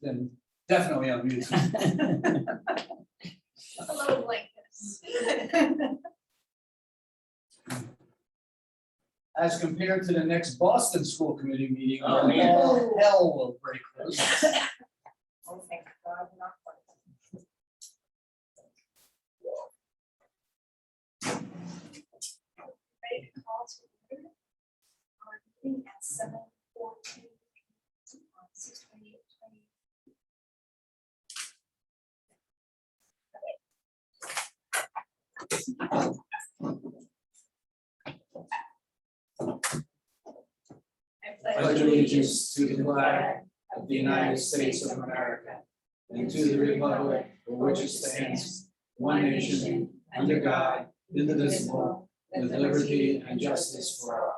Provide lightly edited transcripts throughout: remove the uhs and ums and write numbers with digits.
then definitely unmute. A little like this. As compared to the next Boston School Committee meeting, Oh, where man. all hell will break loose. Oh, thank God, not quite. Ready to call to order our meeting at 7:14 on 6/28/20. I pledge allegiance to the flag of the United States of America and to the republic for which it stands, one nation, under God, indivisible, with liberty and justice for all.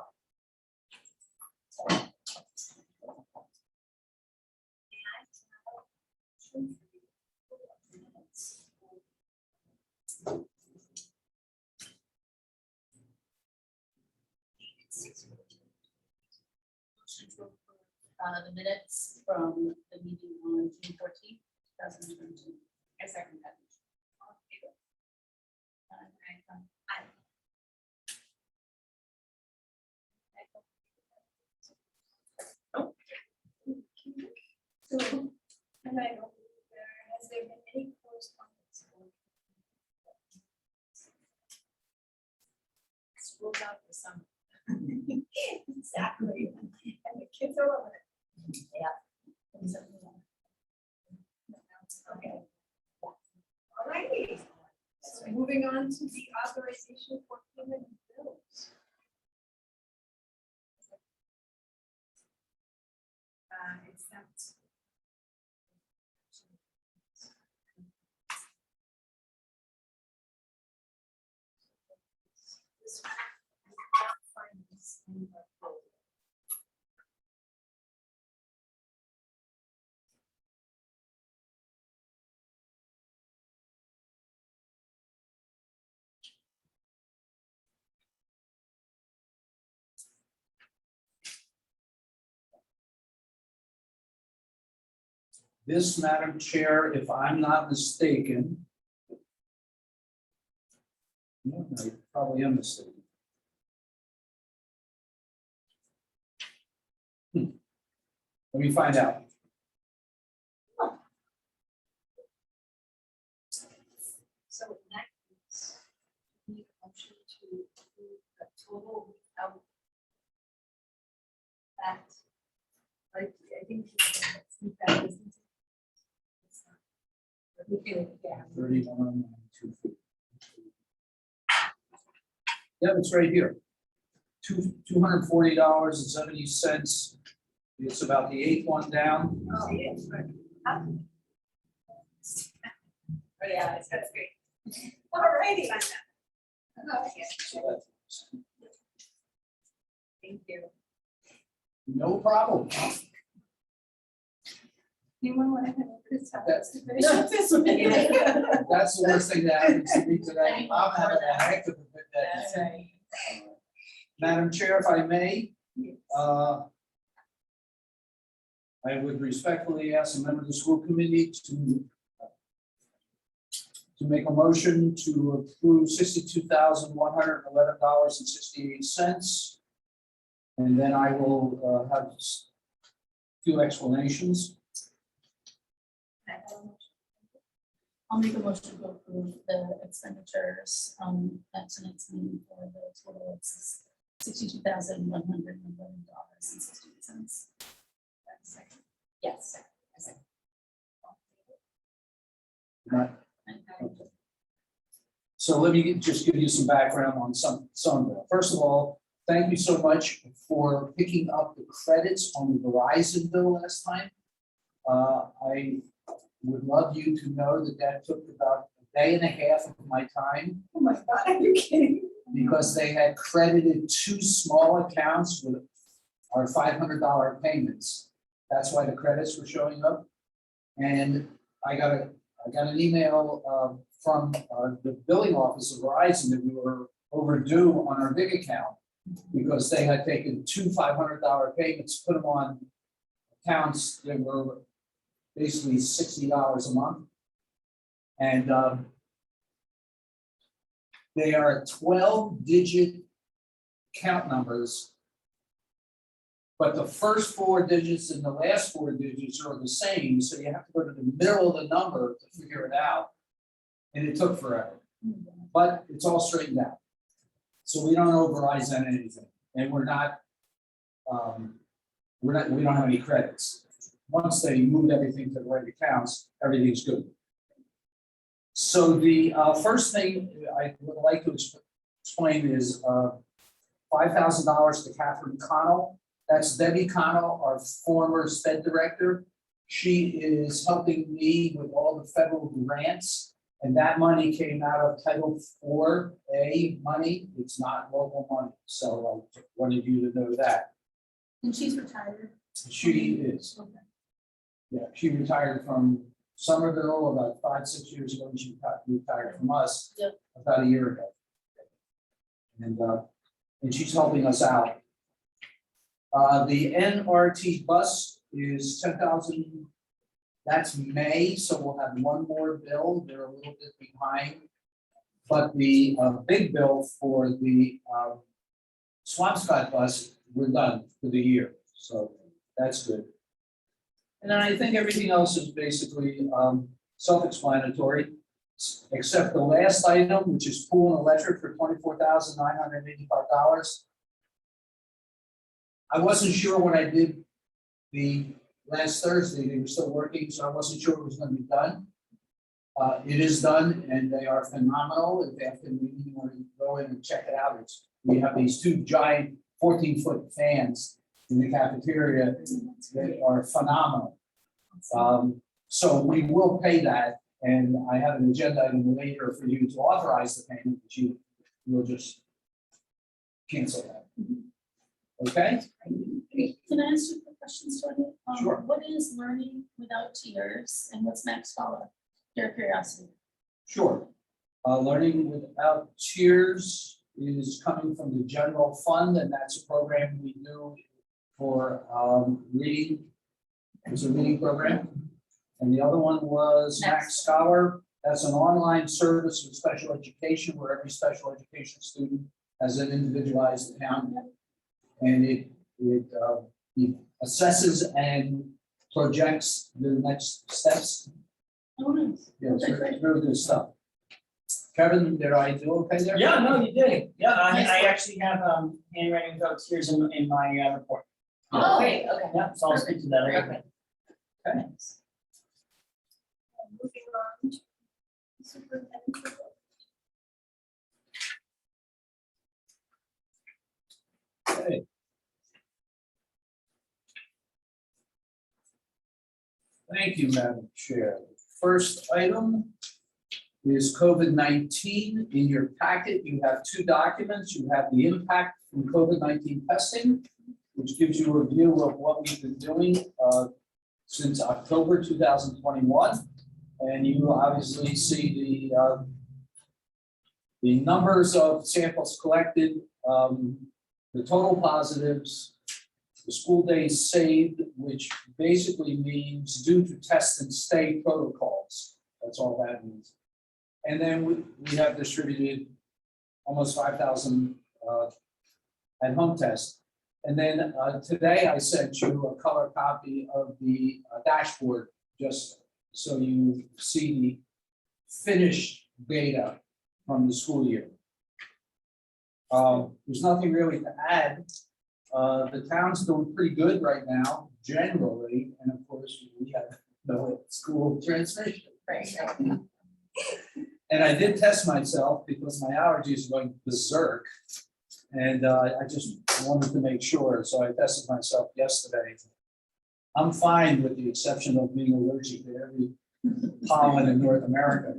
The minutes from the meeting on June 14th, 2022. I second that. So, and I don't, has there been any correspondence? School's out for summer. Exactly, and the kids are loving it. Okay. All righty, so moving on to the authorization for payment of bills. Accept. This one, I cannot find this in the folder. This, Madam Chair, if I'm not mistaken. No, I probably am mistaken. Let me find out. So in that case, we need a motion to approve the total without that. I think that is. We can, yeah. 31, 2. Yeah, it's right here. $240.70. It's about the 8th one down. Oh, yes, right. Oh, yeah, that's great. All righty. Okay. So that's- Thank you. No problem. Anyone want to have this time? That's- To finish up this meeting? That's the worst thing that happens to me today. I'm having a heck of a good day. That's right. Madam Chair, if I may, I would respectfully ask a member of the school committee to make a motion to approve $62,111.68. And then I will have a few explanations. I'll make a motion to approve the expenditures at tonight's meeting for the total of $62,111.68. Yes. So let me just give you some background on some of them. First of all, thank you so much for picking up the credits on the Verizon bill last time. I would love you to know that took about a day and a half of my time Oh my God, are you kidding? because they had credited 2 small accounts with our $500 payments. That's why the credits were showing up. And I got an email from the billing office of Verizon that we were overdue on our big account because they had taken 2 $500 payments, put them on accounts that were basically $60 a month. And they are 12-digit count numbers. But the first 4 digits and the last 4 digits are the same, so you have to go to the middle of the number to figure it out. And it took forever, but it's all straightened out. So we don't override on anything, and we don't have any credits. Once they moved everything to the right accounts, everything's good. So the first thing I would like to explain is $5,000 to Catherine Connell. That's Debbie Connell, our former SPED director. She is helping me with all the federal grants, and that money came out of Title IV-A money. It's not local money, so I wanted you to know that. And she's retired. She is. Okay. Yeah, she retired from Somerville about 5-6 years ago, and she retired from us Yep. about a year ago. And she's helping us out. The NRT bus is 10,000. That's May, so we'll have one more bill. They're a little bit behind. But the big bill for the Swampscott bus, we're done for the year, so that's good. And then I think everything else is basically self-explanatory, except the last item, which is pool and electric for $24,985. I wasn't sure when I did the last Thursday, they were still working, so I wasn't sure it was gonna be done. It is done, and they are phenomenal. If after the meeting, you want to go in and check it out, we have these 2 giant 14-foot fans in the cafeteria that are phenomenal. So we will pay that, and I have an agenda item later for you to authorize the payment, but you will just cancel that. Okay? Can I ask you a question, Tony? Sure. What is learning without tears and what's Max Scholar? Your curiosity. Sure. Learning Without Tears is coming from the general fund, and that's a program we do for reading. It's a reading program. And the other one was Max Scholar. That's an online service for special education where every special education student has an individualized account. And it assesses and projects the next steps. Oh, nice. Yeah, it's Okay, really, really good stuff. Kevin, did I do okay there? Yeah, no, you did. Yeah, Nice I work. actually have handwriting without tears in my report. Oh, great, okay. Yeah, so I'll speak to that later. Okay. Okay. Moving on to superintendent's report. Okay. Thank you, Madam Chair. First item is COVID-19. In your packet, you have 2 documents. You have the impact from COVID-19 testing, which gives you a view of what we've been doing since October 2021. And you obviously see the numbers of samples collected, the total positives, the school days saved, which basically means due to test and stay protocols. That's all that means. And then we have distributed almost 5,000 at-home tests. And then today I sent you a color copy of the dashboard, just so you see the finished data from the school year. There's nothing really to add. The town's doing pretty good right now, generally, and of course, we have no school transmission. Right. And I did test myself because my allergies are going berserk. And I just wanted to make sure, so I tested myself yesterday. I'm fine with the exception of being allergic to every pollen in North America.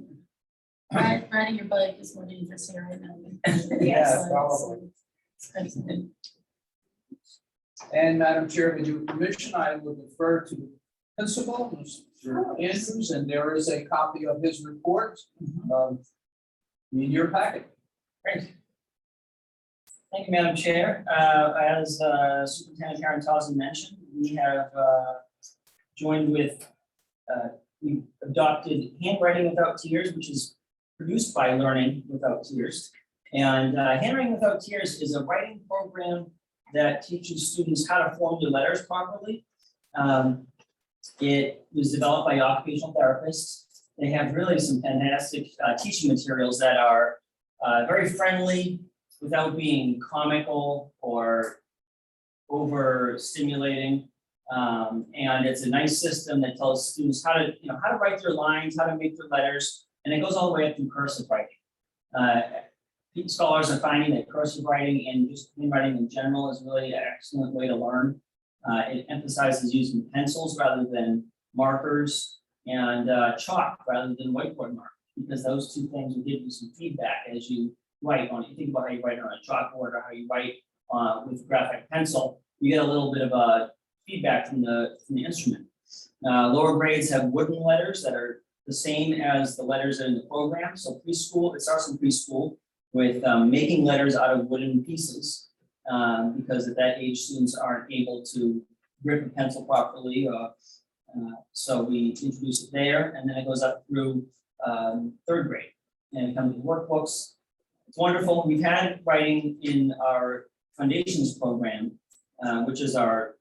Riding your bike is more dangerous here right now. Yeah, So probably. it's crazy. And Madam Chair, with your permission, I would refer to the principal, Mr. Andrews, and there is a copy of his report in your packet. Great. Thank you, Madam Chair. As Superintendent Karen Townsend mentioned, we have joined with we adopted Handwriting Without Tears, which is produced by Learning Without Tears. And Handwriting Without Tears is a writing program that teaches students how to form their letters properly. It was developed by occupational therapists. They have really some fantastic teaching materials that are very friendly without being comical or overstimulating. And it's a nice system that tells students how to, how to write their lines, how to make their letters, and it goes all the way up through cursive writing. Scholars are finding that cursive writing and just handwriting in general is really an excellent way to learn. It emphasizes using pencils rather than markers and chalk rather than whiteboard markers, because those two things will give you some feedback as you write on it. You think about how you write on a chalkboard or how you write with graphic pencil, you get a little bit of feedback from the instrument. Lower grades have wooden letters that are the same as the letters in the program. So preschool, it starts in preschool with making letters out of wooden pieces, because at that age, students aren't able to grip a pencil properly. So we introduce it there, and then it goes up through third grade, and it comes with workbooks. It's wonderful. We've had writing in our foundations program, which is our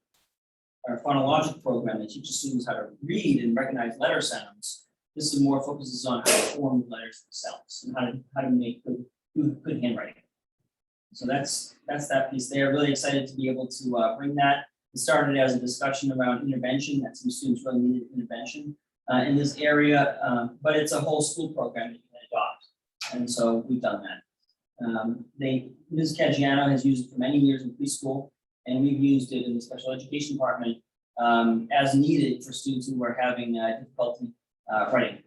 phonologic program that teaches students how to read and recognize letter sounds. This is more focuses on how to form letters themselves and how to make good handwriting. So that's that piece there. Really excited to be able to bring that. It started as a discussion around intervention, that some students really needed intervention in this area, but it's a whole school program that you can adopt. And so we've done that. Ms. Caggiano has used it for many years in preschool, and we've used it in the special education department as needed for students who are having difficulty writing.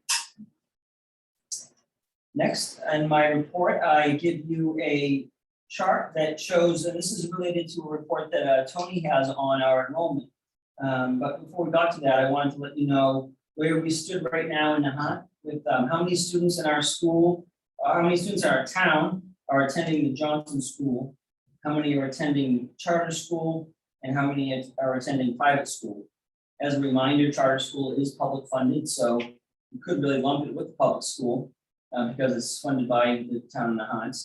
Next, in my report, I give you a chart that shows, and this is related to a report that Tony has on our enrollment. But before we got to that, I wanted to let you know where we stood right now in Nahant with how many students in our school, how many students in our town are attending the Johnson School, how many are attending charter school, and how many are attending private school. As a reminder, charter school is public funded, so you could really lump it with the public school because it's funded by the town of Nahant.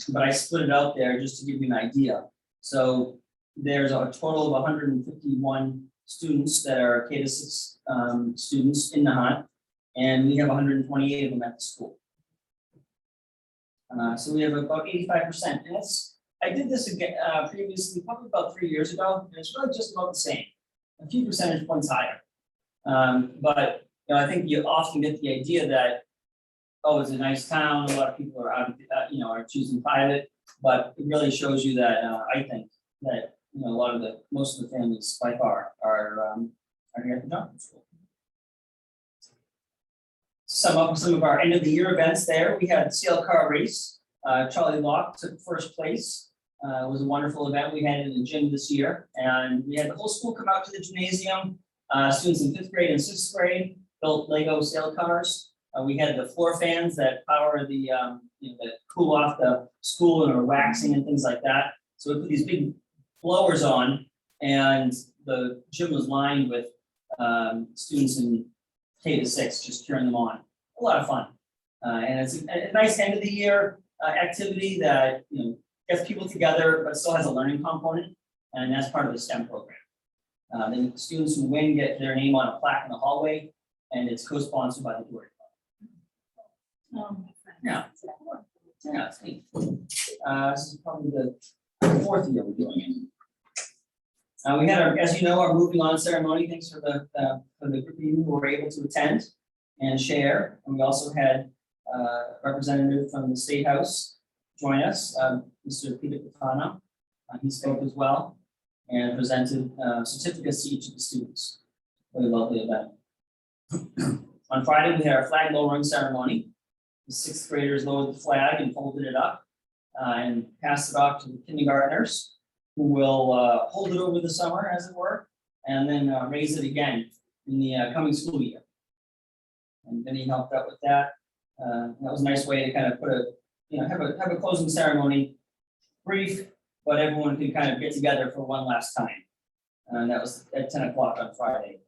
But I split it out there just to give you an idea. So there's a total of 151 students that are K-6 students in Nahant, and we have 128 of them at the school. So we have about 85%, and I did this again previously, probably about 3 years ago, and it's really just about the same, a few percentage points higher. But I think you often get the idea that, oh, it's a nice town, a lot of people are out, are choosing private, but it really shows you that I think that most of the families by far are here at the Johnson School. Some of our end of the year events there. We had CL car race. Charlie Locke took first place. It was a wonderful event. We had it in the gym this year, and we had the whole school come out to the gymnasium. Students in 5th grade and 6th grade built Lego sail cars. We had the floor fans that power the that cool off the school and are waxing and things like that. So we put these big blowers on, and the gym was lined with students in K-6 just curing them on. A lot of fun, and it's a nice end of the year activity that gets people together, but still has a learning component, and that's part of the STEM program. The students who win get their name on a plaque in the hallway, and it's co-sponsored by the Rotary Club. Yeah, it's neat. This is probably the 4th year we're doing it. We had as you know, our moving on ceremony. Thanks for the group of you who were able to attend and share. And we also had a representative from the State House join us, Mr. Peter Catano. He spoke as well and presented certificates to each of the students. Really lovely event. On Friday, we had our flag lowering ceremony. The 6th graders lowered the flag and folded it up and passed it off to the kindergartners, who will hold it over the summer, as it were, and then raise it again in the coming school year. And Vinny helped out with that. That was a nice way to kind of put have a closing ceremony, brief, but everyone could kind of get together for one last time. And that was at 10 o'clock on Friday.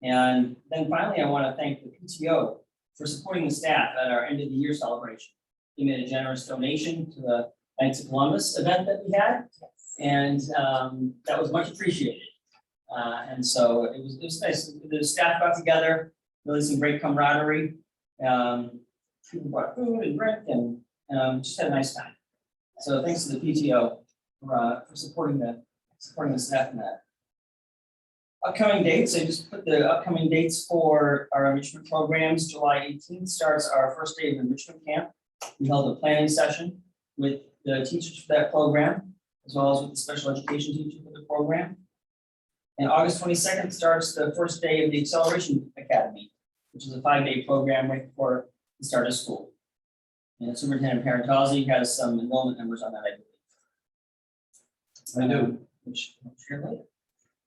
And then finally, I want to thank the PTO for supporting the staff at our end of the year celebration. They made a generous donation to the Knights of Columbus event that we had, and that was much appreciated. And so it was nice. The staff got together, really some great camaraderie. People brought food and drink and just had a nice time. So thanks to the PTO for supporting the staff in that. Upcoming dates, I just put the upcoming dates for our enrichment programs. July 18th starts our first day of enrichment camp. We held a planning session with the teachers for that program, as well as with the special education teacher for the program. And August 22nd starts the first day of the Acceleration Academy, which is a 5-day program right before the start of school. And Superintendent Parentozzi has some enrollment numbers on that, I believe. I do. Which I'll share later.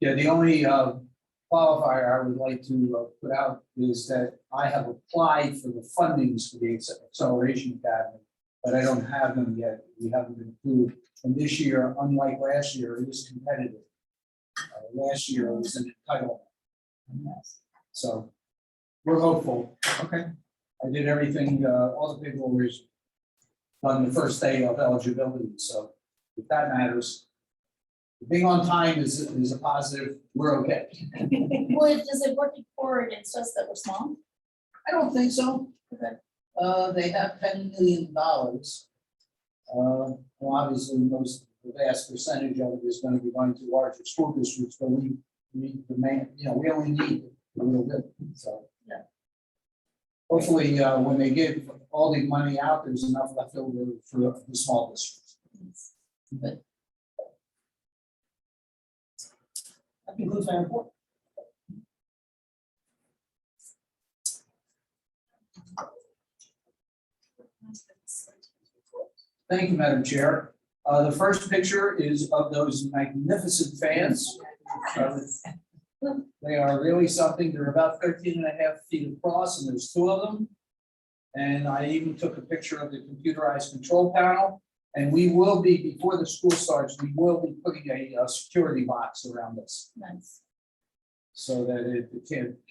Yeah, the only qualifier I would like to put out is that I have applied for the fundings for the Acceleration Academy, but I don't have them yet. We haven't been approved. And this year, unlike last year, it is competitive. Last year it was an entitlement. So we're hopeful. Okay. I did everything, all the paperwork was done the first day of eligibility. So if that matters, being on time is a positive. We're okay. Well, does it work for or against us that we're small? I don't think so. Okay. They have $10 million. Well, obviously, the vast percentage of it is going to be going to larger school districts, but we demand, we only need a little bit, so. Yeah. Hopefully, when they give all the money out, there's enough left over for the small districts. That concludes my report. Thank you, Madam Chair. The first picture is of those magnificent fans. They are really something. They're about 13.5 feet across, and there's 2 of them. And I even took a picture of the computerized control panel. And we will be, before the school starts, we will be putting a security box around this Nice. so that it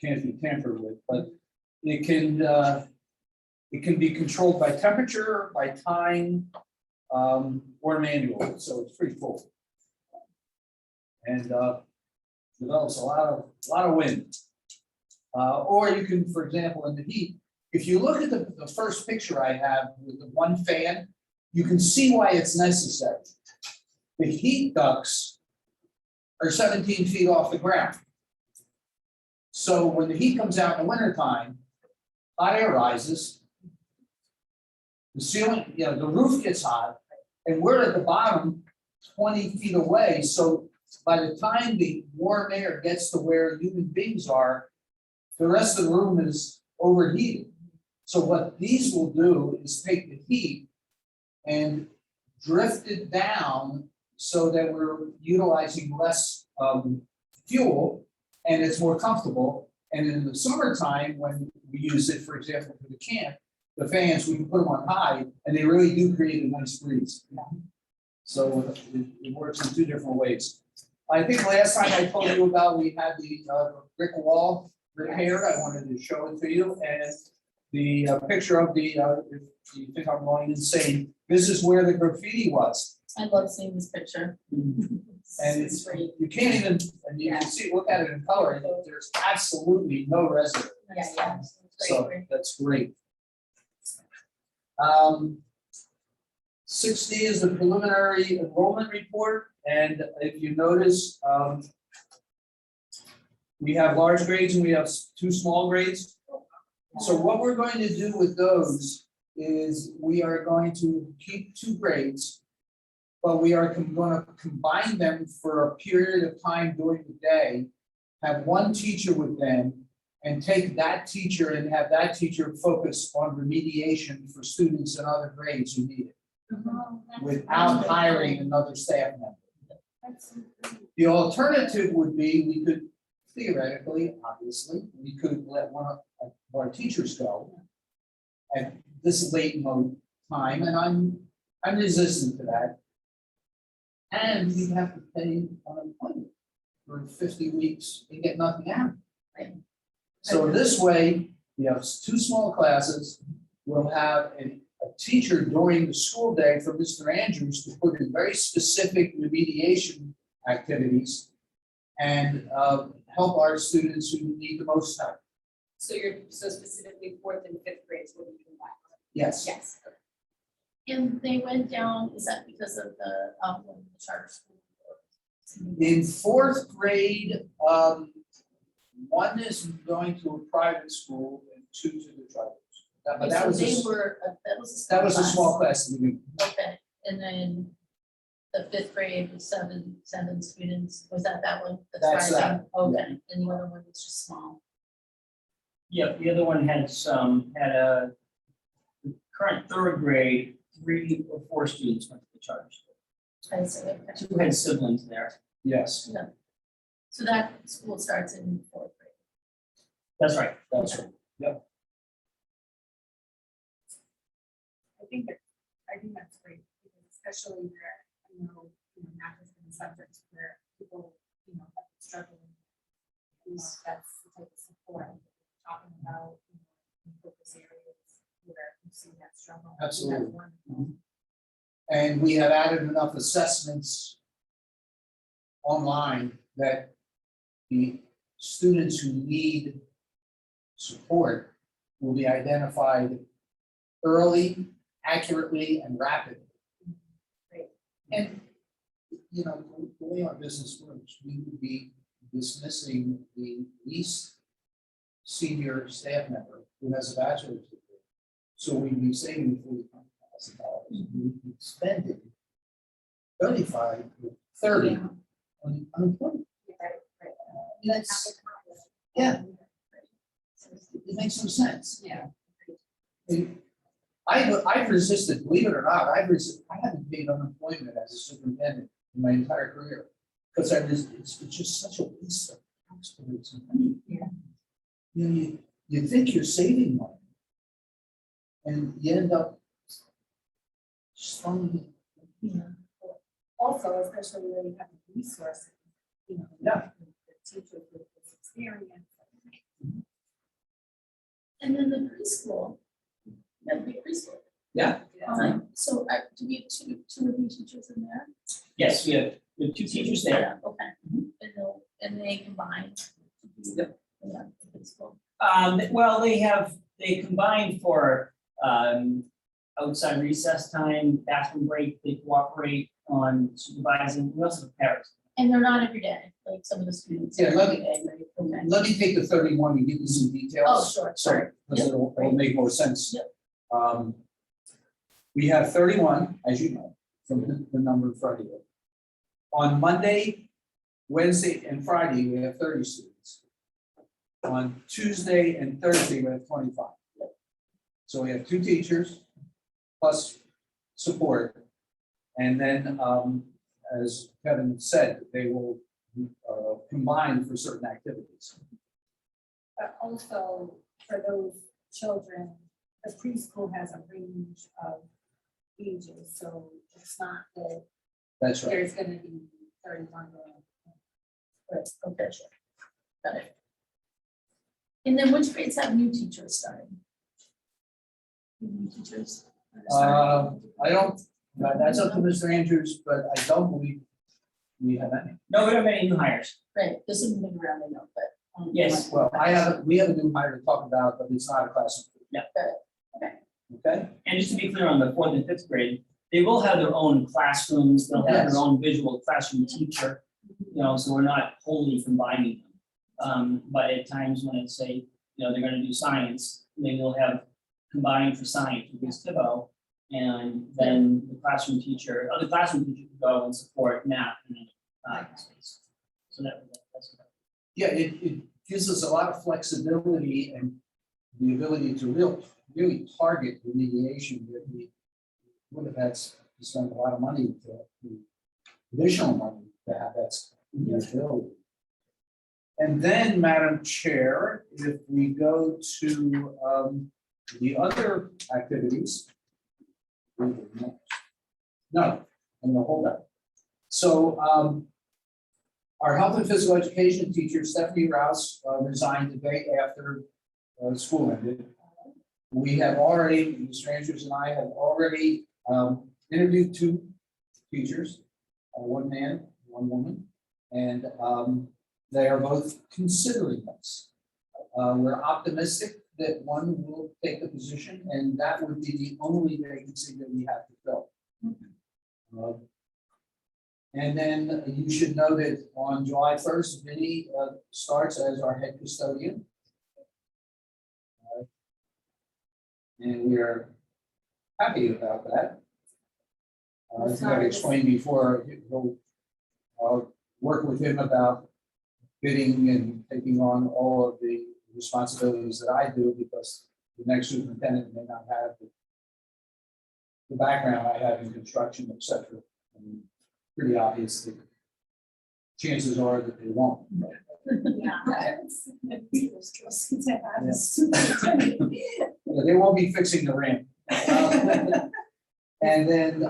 can't be tampered with. But it can be controlled by temperature, by time, or manual. So it's pretty cool. And develops a lot of wind. Or you can, for example, in the heat, if you look at the first picture I have with the one fan, you can see why it's necessary. The heat ducts are 17 feet off the ground. So when the heat comes out in the wintertime, hot air rises, the ceiling, the roof gets hot, and we're at the bottom 20 feet away. So by the time the warm air gets to where human beings are, the rest of the room is overheated. So what these will do is take the heat and drift it down so that we're utilizing less fuel and it's more comfortable. And in the summertime, when we use it, for example, for the camp, the fans, we can put them on high and they really do create a nice breeze. So it works in 2 different ways. I think last time I told you about, we had the brick wall repaired. I wanted to show it to you. And the picture of the, if you think I'm going insane, this is where the graffiti was. I love seeing this picture. And it's, great. you can't even, and you can see, look at it in color, and there's absolutely no residue. Yeah. So that's great. 60 is the preliminary enrollment report. And if you notice, we have large grades and we have 2 small grades. So what we're going to do with those is we are going to keep 2 grades, but we are going to combine them for a period of time during the day, have 1 teacher with them, and take that teacher and have that teacher focus on remediation for students in other grades who need it, without hiring another staff member. The alternative would be, we could theoretically, obviously, we could let one of our teachers go at this late mode time, and I'm resistant to that. And we have to pay unemployment for 50 weeks and get nothing out. So this way, we have two small classes, we'll have a teacher during the school day for Mr. Andrews to put in very specific remediation activities and help our students who need the most help. So you're, so specifically fourth and fifth grades will be combined? Yes. Yes. And they went down, is that because of the charter school? In fourth grade, one is going to a private school and two to the charter. But that So was, they a- were, that was a small that was a class. small class. to begin with. Okay, and then the fifth grade was seven students, was that one? That's thriving? that, Okay, and the other one was just small. Yeah, the other one had a the current third grade, 3 or 4 students went to the charter school. I see, okay. 2 had siblings there. Yes, So that school starts in fourth grade. That's right. that's right. I think that's great, because especially where, not just in subjects where people, have struggling. That's the type of support I'm talking about, in focus areas where you see that struggle. I think that's Absolutely. wonderful. And we have added enough assessments online that the students who need support will be identified early, accurately, and rapidly. Great. And, the way our business works, we would be dismissing the least senior staff member who has a bachelor's degree. So we'd be saving $45,000. We'd be spending 35 to 30 on unemployment. Right. That's, yeah, it makes no sense. Yeah. I've resisted, believe it or not, I haven't paid unemployment as a superintendent in my entire career. Because it's just such a waste of taxpayers' money. Yeah. You think you're saving money. And you end up spending. Also, especially when you have the resources, Yeah. the teachers with this experience. And then the preschool, that'd be preschool. Yeah. So do we have two or three teachers in there? Yes, we have 2 teachers there. Yeah, okay, and they combine. Yep. Yeah, the preschool. Well, they combined for outside recess time, bathroom break, they cooperate on supervising, we also have parents. And they're not every day, like some of the students. Yeah, let me- every day, right? Okay. Let me take the 31 and give you some Oh, details. sure, So, sorry. because it'll make more sense. Yep. We have 31, as you know, from the number in front of you. On Monday, Wednesday, and Friday, we have 30 students. On Tuesday and Thursday, we have 25. So we have 2 teachers plus support. And then, as Kevin said, they will combine for certain activities. But also for those children, the preschool has a range of ages, so it's not that That's right. there's gonna be 31. Right, okay, sure. Got it. And then which grades have new teachers starting? New teachers? I don't, that's up to Mr. Andrews, but I don't believe we have any. No, we don't have any new hires. Right, this is moving around, I know, but. Yes, Well, we have a new hire to talk about, but it's not a classroom. Yeah. Okay. Okay, And just to be clear on the 4th and 5th grade, they will have their own classrooms, they'll have Yes. their own visual classroom teacher, so we're not wholly combining them. But at times when it's say, they're gonna do science, they will have combined for science with this Thibault. And then the classroom teacher, other classroom teacher could go and support math and space. So that's. yeah, it gives us a lot of flexibility and the ability to really target remediation that we would have had to spend a lot of money additional money to have that ability. And then, Madam Chair, if we go to the other activities. No, I'm gonna hold that. So Our health and physical education teacher, Stephanie Rouse, resigned the day after school ended. We have already, Mr. Andrews and I have already interviewed 2 teachers, one man, one woman, and they are both considering us. We're optimistic that one will take the position, and that would be the only vacancy that we have to fill. And then you should know that on July 1st, Vinny starts as our head custodian. And we are happy about that. As I've explained before, I'll work with him about bidding and taking on all of the responsibilities that I do, because the next superintendent may not have the background I have in construction, et cetera. And pretty obvious that chances are that they won't. They won't be fixing the ramp. And then,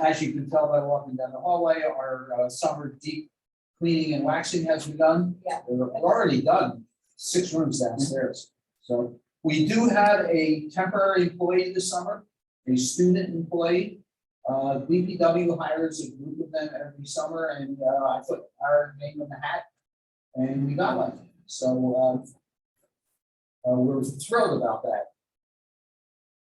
as you can tell by walking down the hallway, our summer deep cleaning and waxing has begun. Yeah. We're already done 6 rooms downstairs. So we do have a temporary employee this summer, a student employee. BPW hires a group of them every summer, and I put our name in the hat, and we got one. So we're thrilled about that.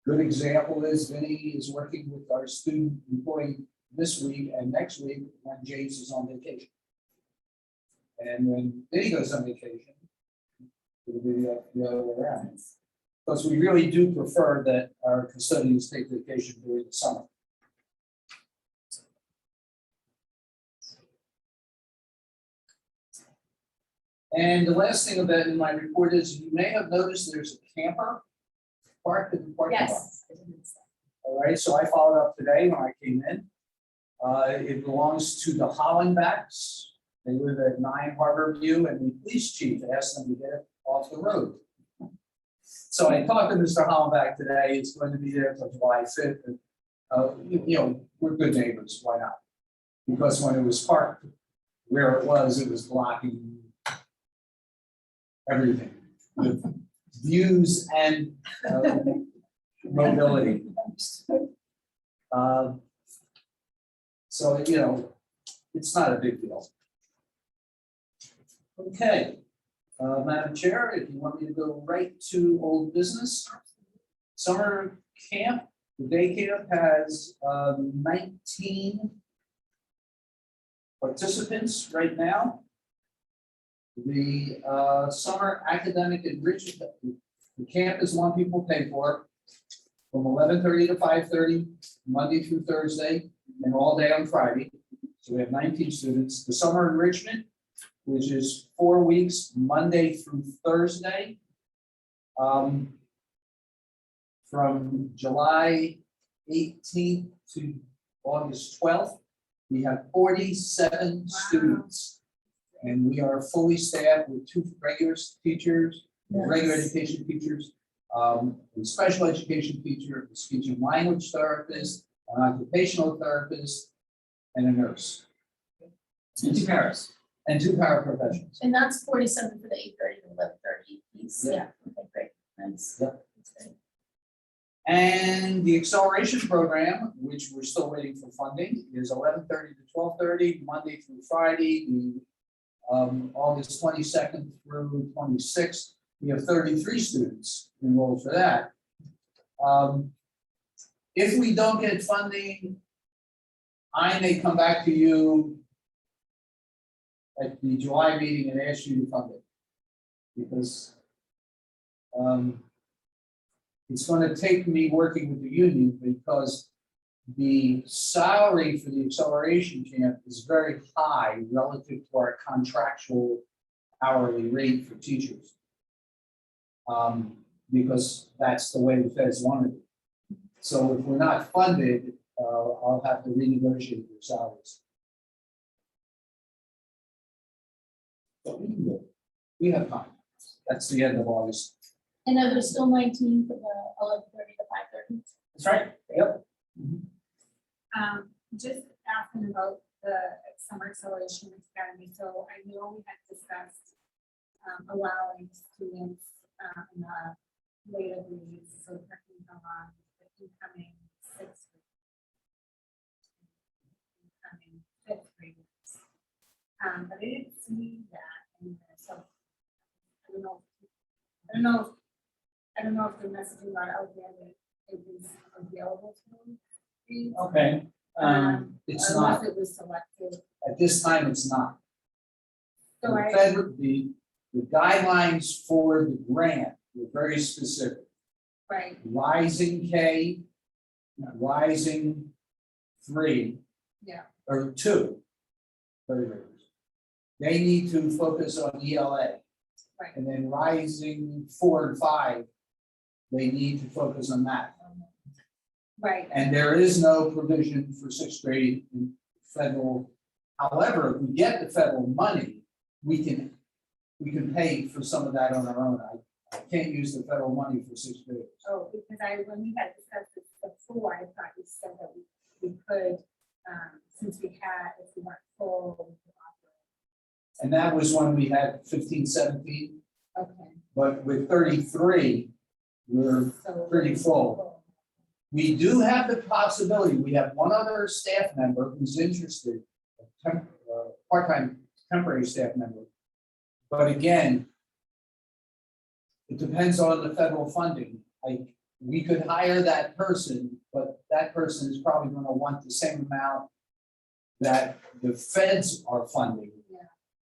Good example is Vinny is working with our student employee this week and next week when James is on vacation. And when Vinny goes on vacation, it'll be the other way around. Because we really do prefer that our custodians take vacation during the summer. And the last thing about in my report is you may have noticed there's a camper parked in the parking lot. Yes. All right, so I followed up today when I came in. It belongs to the Hollenbacks. They live at 9 Harbor View, and the police chief asked them to get it off the road. So I talked to Mr. Hollenback today. It's going to be there until July 5th. And, you know, we're good neighbors. Why not? Because when it was parked where it was blocking everything, with views and mobility. So, you know, it's not a big deal. Okay, Madam Chair, if you want me to go right to old business. Summer camp, the day camp has 19 participants right now. The summer academic enrichment, the camp is one people pay for, from 11:30 to 5:30, Monday through Thursday, and all day on Friday. So we have 19 students. The summer enrichment, which is 4 weeks, Monday through Thursday, from July 18th to August 12th, we have 47 students. And we are fully staffed with 2 regular teachers, regular education teachers, a special education teacher, a speech and language therapist, an occupational therapist, and a nurse. And 2 paras. And 2 paraprofessionals. And that's 47 for the 8:30 to 11:30 piece. Yeah. Yeah, okay, great, nice. Yep. That's great. And the acceleration program, which we're still waiting for funding, is 11:30 to 12:30, Monday through Friday, August 22nd through 26th. We have 33 students enrolled for that. If we don't get funding, I may come back to you at the July meeting and ask you to fund it. Because it's going to take me working with the union, because the salary for the acceleration camp is very high relative to our contractual hourly rate for teachers. Because that's the way the feds wanted it. So if we're not funded, I'll have to renegotiate their salaries. But we can do it. We have time. That's the end of August. And are there still 19 for the 11:30 to 5:30? That's right. Yep. Just asking about the summer acceleration academy, so I know we had discussed allowing students in the later grades, so working on the incoming sixth grade. Incoming fifth graders. But I didn't see that in there, so I don't know. I don't know if the messaging got out there that it was available to them. Okay, It's Unless not, it was selected. at this time, it's not. So I, The guidelines for the grant were very specific. right, Rising K, rising 3. Yeah. Or 2. third graders. They need to focus on ELA. Right. And then rising 4 and 5, they need to focus on math. right, And there is no provision for 6th grade in federal. However, if we get the federal money, we can pay for some of that on our own. I can't use the federal money for 6th graders. oh, because when we had discussed this before, I thought you said that we could, since we had, if we weren't full. we could offer And that was when we had 15, 17, it. Okay. but with 33, we're So. pretty full. We do have the possibility, we have one other staff member who's interested, a part-time temporary staff member. But again, it depends on the federal funding. We could hire that person, but that person is probably gonna want the same amount that the feds are funding, Yeah.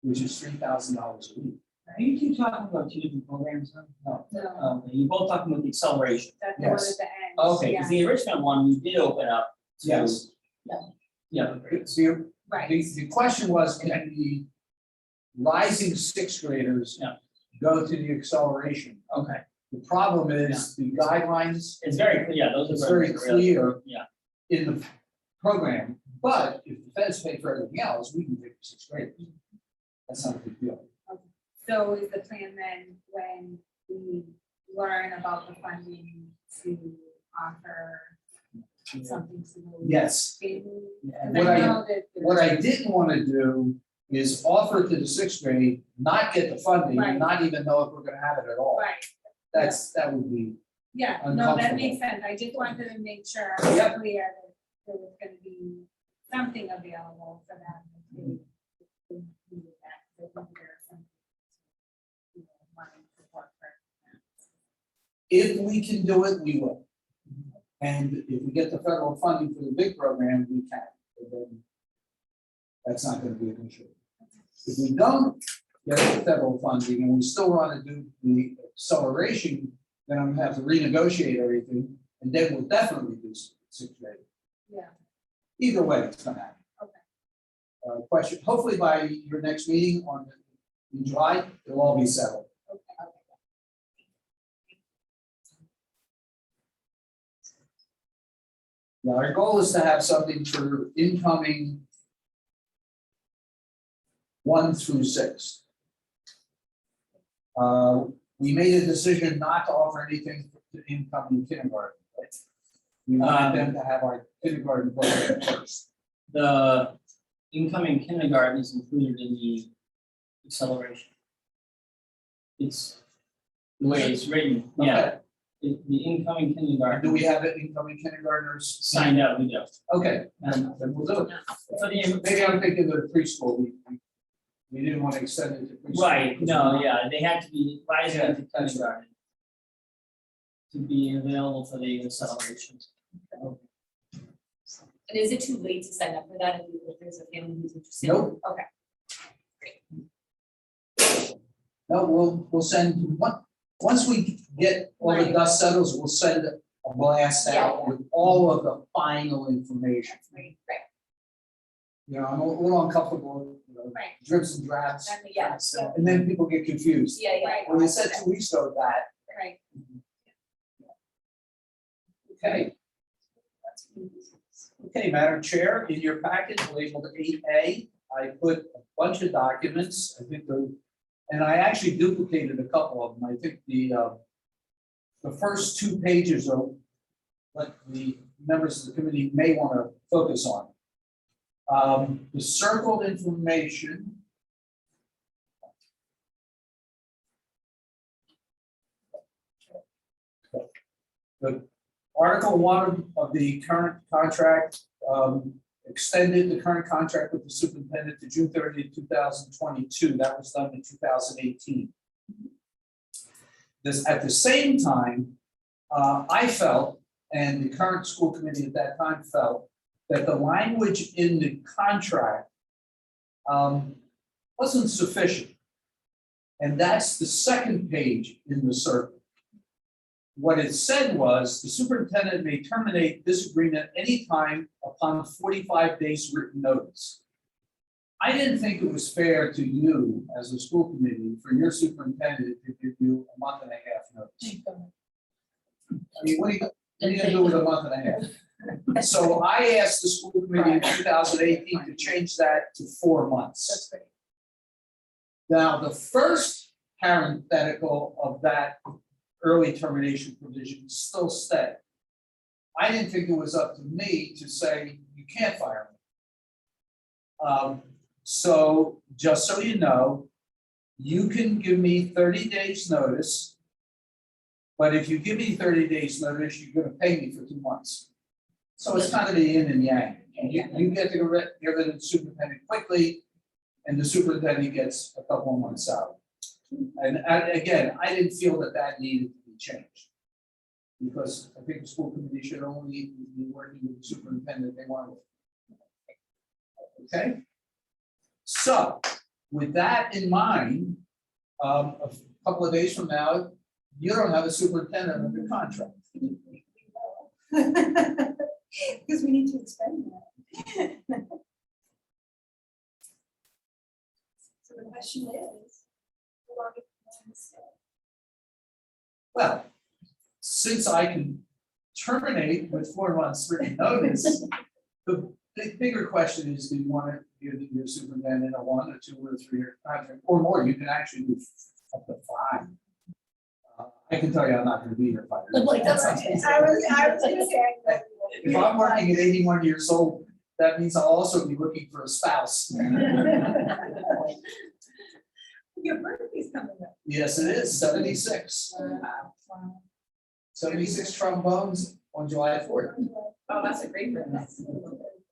which is $3,000 a week. are you two talking about two different programs? Huh? No, No, Okay, you're both talking about the acceleration. that's the one Yes. at the end. Okay, Yeah, because the original one, we did open up to. yes. Yeah. right, The question was, can the rising 6th graders Yeah. go to the acceleration? Okay, The problem is the guidelines it's very clear, yeah, those are. It's very clear. Yeah, in the program, but if the feds pay for everything else, we can take the 6th graders. That's not a big deal. so is the plan then, when we learn about the funding, to offer something to those Yes, families? yeah, Because What I I- know that there's- what I didn't want to do is offer to the 6th grade, not get the funding, Right. and not even know if we're gonna have it at all. Right, That would be, yeah, no, that Uncomfortable. makes sense, I just wanted to make sure Yep. clear that there was gonna be something available for them. if they needed that, because I think there's some, you know, wanting support for that. if we can do it, we will. And if we get the federal funding for the big program, we can, but then that's not gonna be an issue. If we don't get the federal funding and we still wanna do the acceleration, then I'm gonna have to renegotiate everything, and then we'll definitely do 6th grade. Yeah, Either way, it's gonna happen. okay, Question, hopefully by your next meeting in July, it'll all be settled. okay. Now, our goal is to have something for incoming 1 through 6. We made a decision not to offer anything to incoming kindergarten, right? We wanted them to have our kindergarten program first. the incoming kindergarten is included in the acceleration. It's the way it's written, yeah, Okay. the incoming kindergarten. Do we have incoming kindergartners? Signed up, we do. Okay, then we'll do it. For the, Maybe I'm thinking of the preschool, we didn't want to extend it to preschool. right, no, yeah, they had to be rising into kindergarten to be available for the acceleration. And is it too late to sign up for that if there's a family who's interested? Nope. Okay. No, we'll send, once we get all the Right. dust settles, we'll send a blast out with all of the final information. That's great, right. You know, I'm a little uncomfortable, you know, Right. drips and drabs, Yeah, and then people get confused. yeah, yeah. When they said 2 weeks ago that, Right, okay. Okay, Madam Chair, in your packet labeled 8A, I put a bunch of documents, I think and I actually duplicated a couple of them. I think the first 2 pages are what the members of the committee may want to focus on. The circled information. The Article 1 of the current contract extended the current contract with the superintendent to June 30th, 2022. That was done in 2018. At the same time, I felt, and the current school committee at that time felt, that the language in the contract wasn't sufficient. And that's the second page in the circle. What it said was the superintendent may terminate this agreement anytime upon 45 days written notice. I didn't think it was fair to you as a school committee for your superintendent to give you a month and a half notice. I mean, what are you gonna do with a month and a half? So I asked the school committee in 2018 to change that to 4 months. That's great. Now, the first parenthetical of that early termination provision still stay. I didn't think it was up to me to say, you can't fire me. So just so you know, you can give me 30 days notice. But if you give me 30 days notice, you're gonna pay me for 2 months. So it's kind of the yin and yang. You get to get rid of the superintendent quickly, and the superintendent gets a couple of months out. And again, I didn't feel that that needed to be changed. Because I think the school committee should only be working with the superintendent they want to. Okay? So, with that in mind, a couple of days from now, you don't have a superintendent under contract. Because we need to expend that. So the question is, how long is it going to stay? Well, since I can terminate with 4 months written notice, the bigger question is, do you want to give your superintendent a 1 or 2 or 3 year contract or more? You can actually do up to 5. I can tell you I'm not going to be here 5 years. Like, that's I was gonna say. If I'm working at 81 years old, that means I'll also be looking for a spouse. Your birthday's coming up. Yes, it is, 76. 76 trombones on July 4th. Oh, that's a great birthday.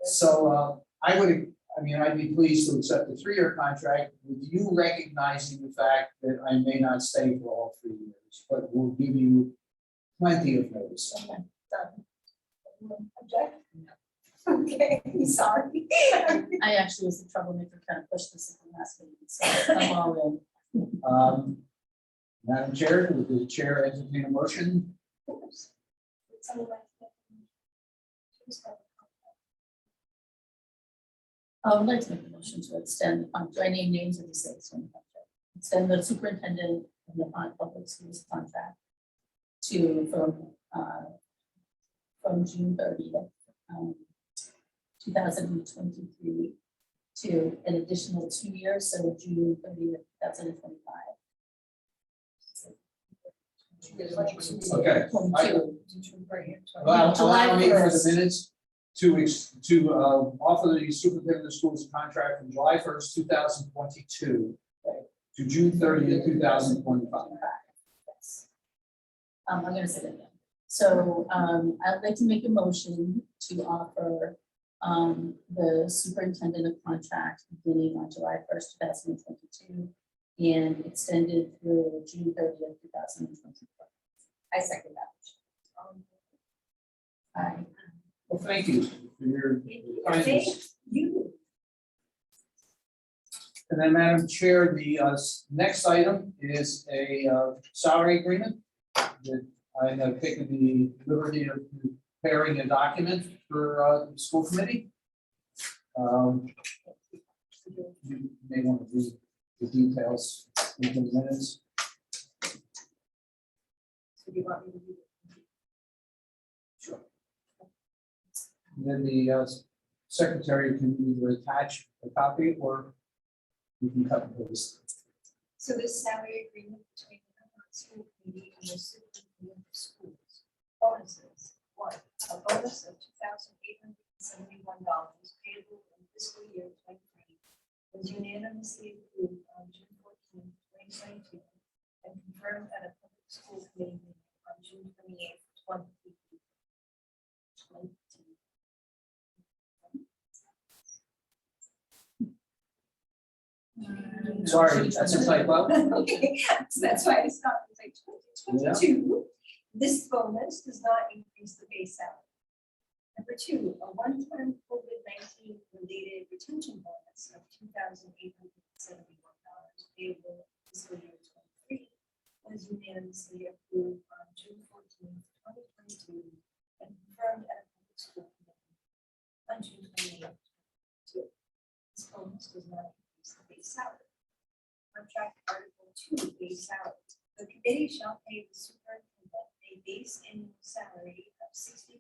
So I'd be pleased to accept a 3-year contract with you recognizing the fact that I may not stay for all 3 years, but we'll give you plenty of notice. Object? Okay, sorry. I actually was the troublemaker, kind of pushed this in the last meeting, so I'm all in. Madam Chair, would the chair entertain a motion? I would like to make a motion to extend, do I name names or just say it's one contract? Extend the superintendent of the public schools contract to, from June 30th, 2023 to an additional 2 years, so June 30th, 2025. Okay. 22. Allow me for the 1st. minutes to offer the superintendent of schools contract from July 1st, 2022 to June 30th, 2025. Yes. I'm gonna say that again. So, I'd like to make a motion to offer, the superintendent of contract beginning on July 1st, 2022 and extended through June 30th, 2024. I second that. Aye. Well, thank you for your kindness. You. And then, Madam Chair, the next item is a salary agreement that I have taken the liberty of preparing a document for the school committee. You may want to read the details in the minutes. So do you want me to do it? Sure. And then the secretary can either attach a copy or you can cut and paste. So this salary agreement between the Nahant school committee and the superintendent of schools. Bonuses, 1, a bonus of $2,871 payable in fiscal year 2020 was unanimously approved on June 14, 2022, and confirmed at a public school committee meeting on June 28, 2022. Sorry, that's a typo. Okay, so that's why I stopped, it's like 2022. This bonus does not increase the base salary. Number two, a one-time COVID-19 related retention bonus of $2,871 payable in fiscal year 23 was unanimously approved on June 14, 2022, and confirmed at a public school committee on June 28, 2022. This bonus does not increase the base salary. Contract Article 2, base salary. The committee shall pay the superintendent a base annual salary of $60,200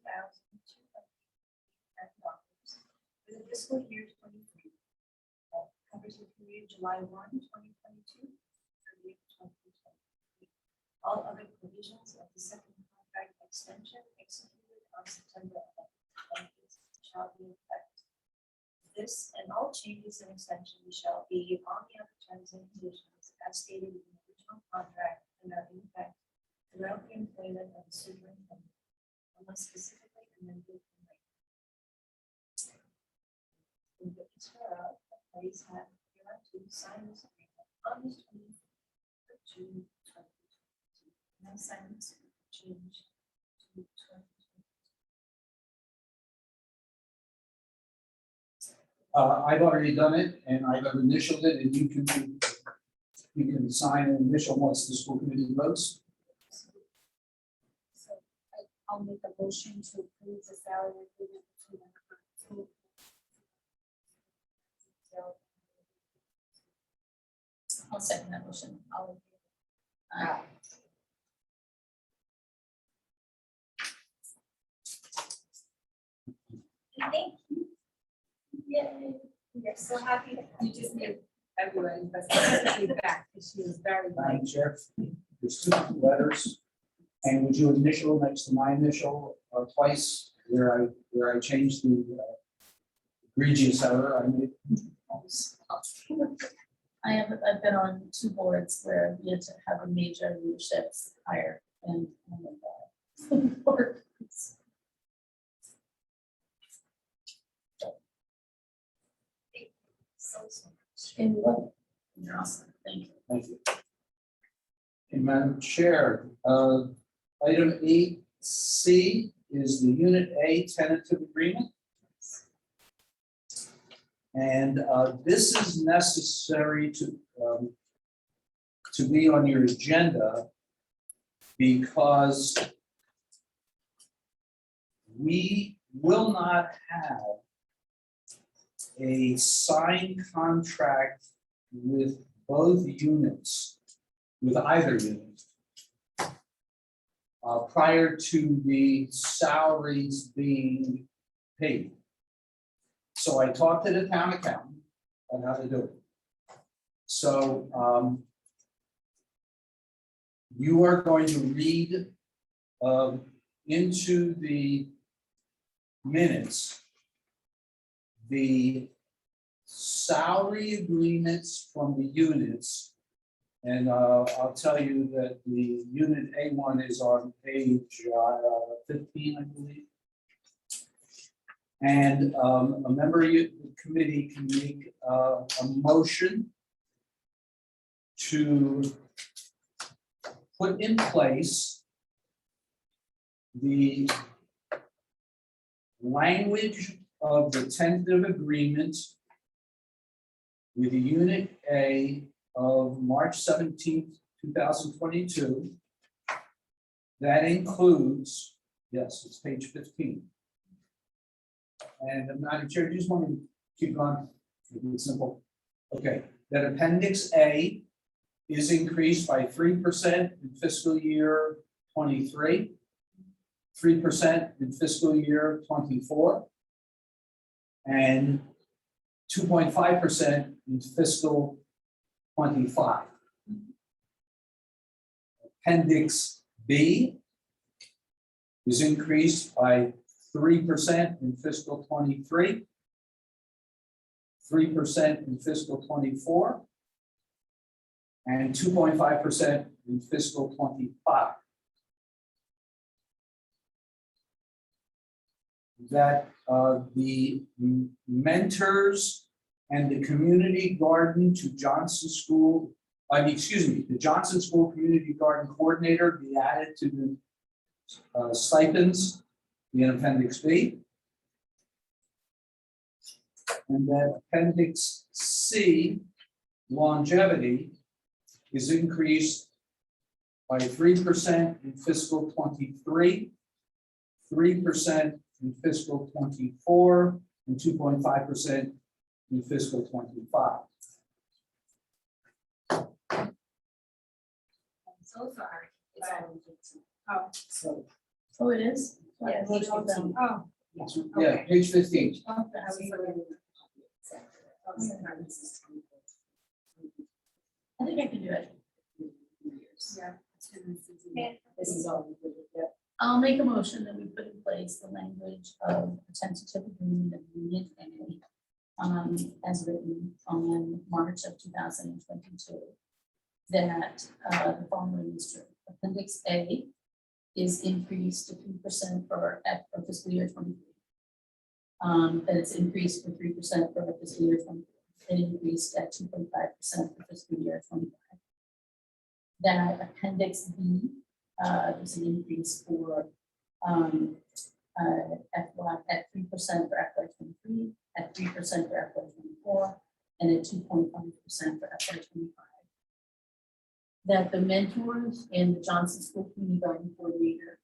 for the fiscal year 23. That covers the period July 1, 2022, 30th, 2023. All other provisions of the second contract extension executed on September 11th, 2020 shall be in effect. This and all changes and extensions shall be on the other terms and conditions as stated in the original contract and are in effect throughout the employment of the superintendent, unless specifically amended in writing. In the interim, the parties have hereunto signed this agreement on the 25th of June 2022, and have signed this change to 2022. I've already done it and I've initialed it and you can sign an initial once the school committee votes. So I'll make a motion to approve the salary agreement between the two. I'll second that motion. All in favor? Thank you. Yay. We are so happy that you just made everyone, but especially back, because she was very Madam like. Chair, there's two letters. And would you initial next to my initial twice where I changed the egregious error I made? I've been on two boards where we had to have a major leadership hire and oh my God. So much. And what? You're awesome. Thank you. Thank you. And Madam Chair, item 8C is the Unit A tentative agreement. And this is necessary to be on your agenda because we will not have a signed contract with both units, with either unit, prior to the salaries being paid. So I talked to the town accountant on how to do it. So you are going to read into the minutes the salary agreements from the units. And I'll tell you that the unit A1 is on page 15, I believe. And a member of the committee can make a motion to put in place the language of the tentative agreement with the Unit A of March 17th, 2022. That includes, yes, it's page 15. And Madam Chair, just want to keep going, keep it simple. Okay, that Appendix A is increased by 3% in fiscal year 23, 3% in fiscal year 24, and 2.5% in fiscal 25. Appendix B is increased by 3% in fiscal 23, 3% in fiscal '24, and 2.5% in fiscal '25. That the mentors and the community garden to Johnson School, the Johnson School Community Garden Coordinator be added to the stipends in Appendix B. And that Appendix C, longevity, is increased by 3% in fiscal '23, 3% in fiscal '24, and 2.5% in fiscal '25. I'm so sorry. It's all. Oh, So, Oh, it is? Yeah, I wrote it all down. oh, yeah, page 15. I was looking. I think I can do it. Yeah. Yeah. This is all. I'll make a motion that we put in place the language of a tentative agreement of Union A, as written on March of 2022. That the following is true. Appendix A is increased to 3% for fiscal year '23. That it's increased for 3% for fiscal year '24. It increased at 2.5% for fiscal year '25. That Appendix B is an increase for FY at 3% for FY '23, at 3% for FY '24, and at 2.5% for FY '25. That the mentors and the Johnson School Community Garden Coordinator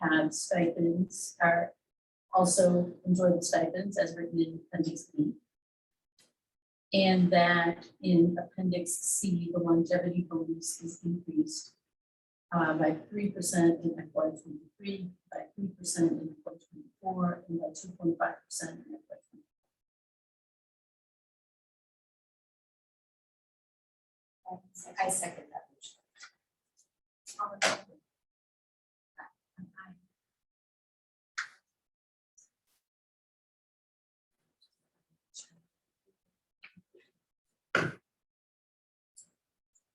have stipends, are also enjoy the stipends as written in Appendix B. And that in Appendix C, the longevity bonus is increased by 3% in FY '23, by 3% in FY '24, and by 2.5% in FY '25. I second that motion.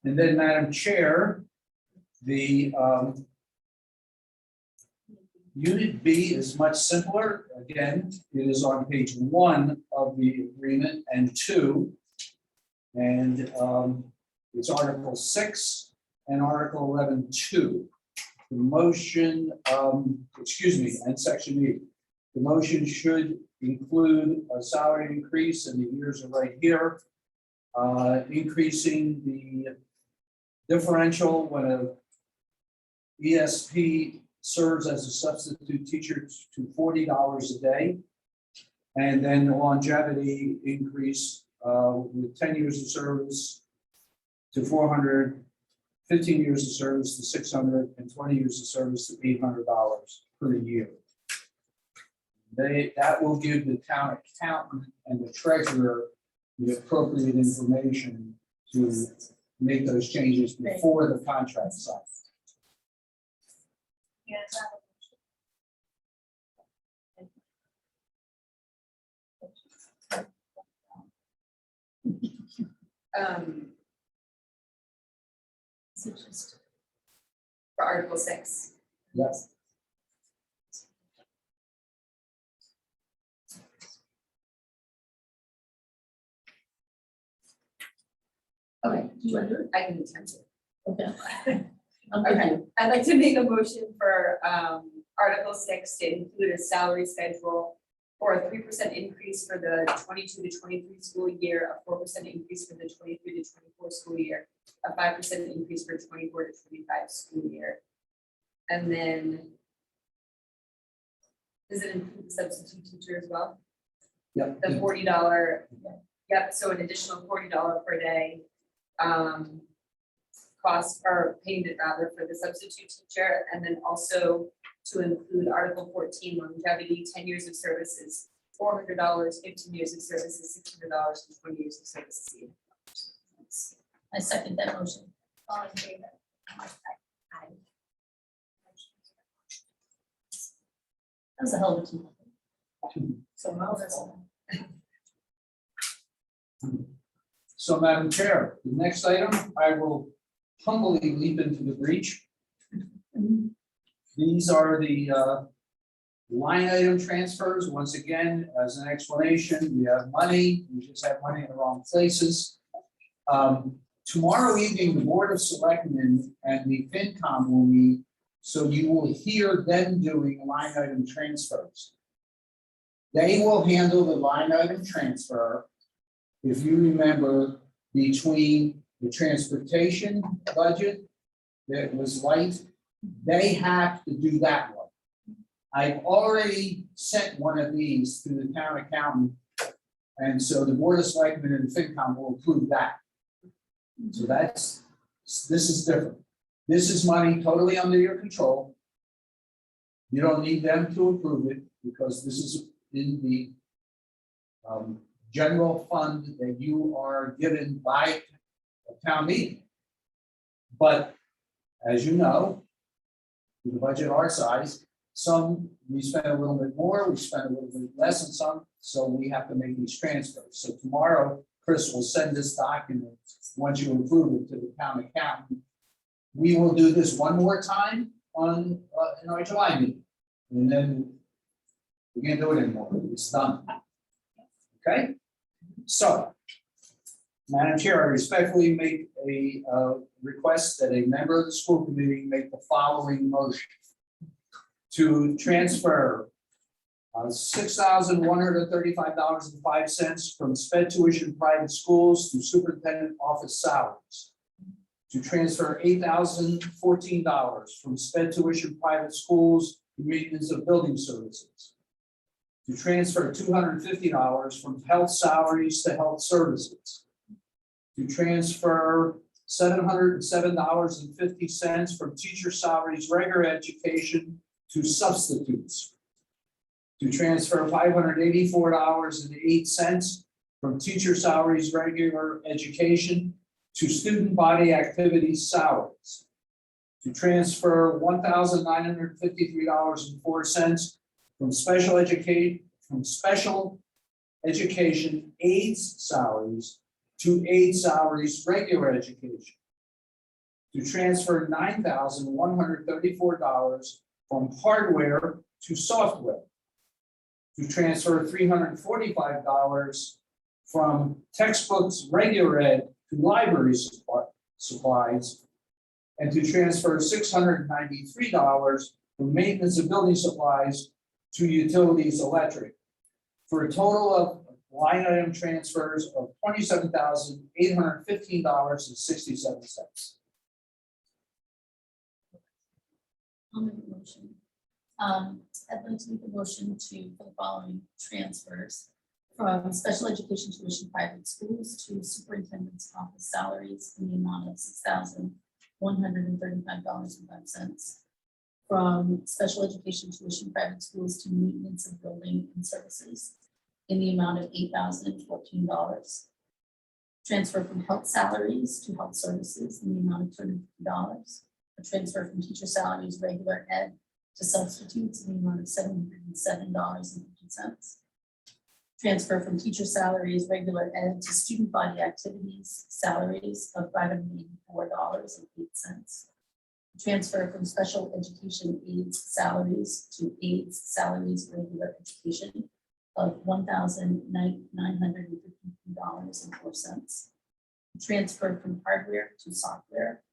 And then, Madam Chair, the Unit B is much simpler. Again, it is on page 1 of the agreement and 2. And it's Article 6 and Article 11.2. The motion, and Section E. The motion should include a salary increase, and the years are right here. Increasing the differential when a ESP serves as a substitute teacher to $40 a day. And then the longevity increase with 10 years of service to 400, 15 years of service to 600, and 20 years of service to $800 per year. That will give the town accountant and the treasurer the appropriate information to make those changes before the contract sign. Yes. So just For Article 6. Yes. Okay, do you want to do it? I can attempt it. Okay. Okay, I'd like to make a motion for Article 6 to include a salary schedule for a 3% increase for the 22 to 23 school year, a 4% increase for the 23 to 24 school year, a 5% increase for 24 to 25 school year. And then does it include the substitute teacher as well? Yep. The $40, yep, so an additional $40 per day cost or payment rather for the substitute teacher, and then also to include Article 14 longevity, 10 years of services, $400, 15 years of services, $600, and 20 years of services. I second that motion. All in favor? That was a hell of a team. So Oh, that's all. So, Madam Chair, the next item, I will humbly leap into the breach. These are the line item transfers. Once again, as an explanation, we have money, we just have money in the wrong places. Tomorrow evening, the Board of Selectmen and the FinCom will meet, so you will hear them doing line item transfers. They will handle the line item transfer, if you remember, between the transportation budget that was light, they have to do that one. I've already sent one of these to the town accountant, and so the Board of Selectmen and the FinCom will approve that. So this is different. This is money totally under your control. You don't need them to approve it because this is in the general fund that you are given by a town meeting. But as you know, with the budget our size, some we spend a little bit more, we spend a little bit less than some, so we have to make these transfers. So tomorrow, Chris will send this document, once you approve it, to the town accountant. We will do this one more time on in our July meeting, and then we can't do it anymore. It's done. Okay, so Madam Chair, I respectfully make a request that a member of the school committee make the following motion to transfer $6,135.05 from sped tuition private schools to superintendent office salaries. To transfer $8,014 from sped tuition private schools to maintenance of building services. To transfer $250 from health salaries to health services. To transfer $707.50 from teacher salaries, regular education to substitutes. To transfer $584.08 from teacher salaries, regular education to student body activities salaries. To transfer $1,953.04 from special education aides salaries to aid salaries, regular education. To transfer $9,134 from hardware to software. To transfer $345 from textbooks, regular ed to library supplies. And to transfer $693 from maintenance of building supplies to utilities electric. For a total of line item transfers of $27,815.67. I'll make a motion. I'd like to make a motion for the following transfers from special education tuition private schools to superintendent's office salaries in the amount of $6,135.05. From special education tuition private schools to maintenance of building and services in the amount of $8,014. Transfer from health salaries to health services in the amount of $250. A transfer from teacher salaries, regular ed to substitutes in the amount of $707.50. Transfer from teacher salaries, regular ed to student body activities salaries of $584.08. Transfer from special education aides salaries to aides salaries, regular education of $1,953.04. Transfer from hardware to software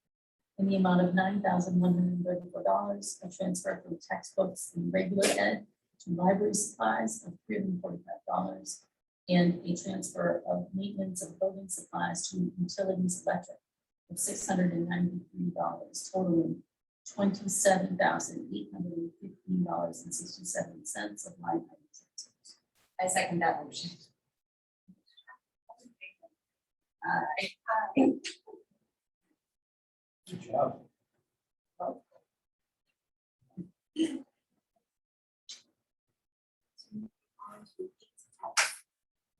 in the amount of $9,134. A transfer from textbooks and regular ed to library supplies of $345. And a transfer of maintenance of building supplies to utilities electric of $693, totaling $27,815.67 of line item transfers. I second that motion. Good job.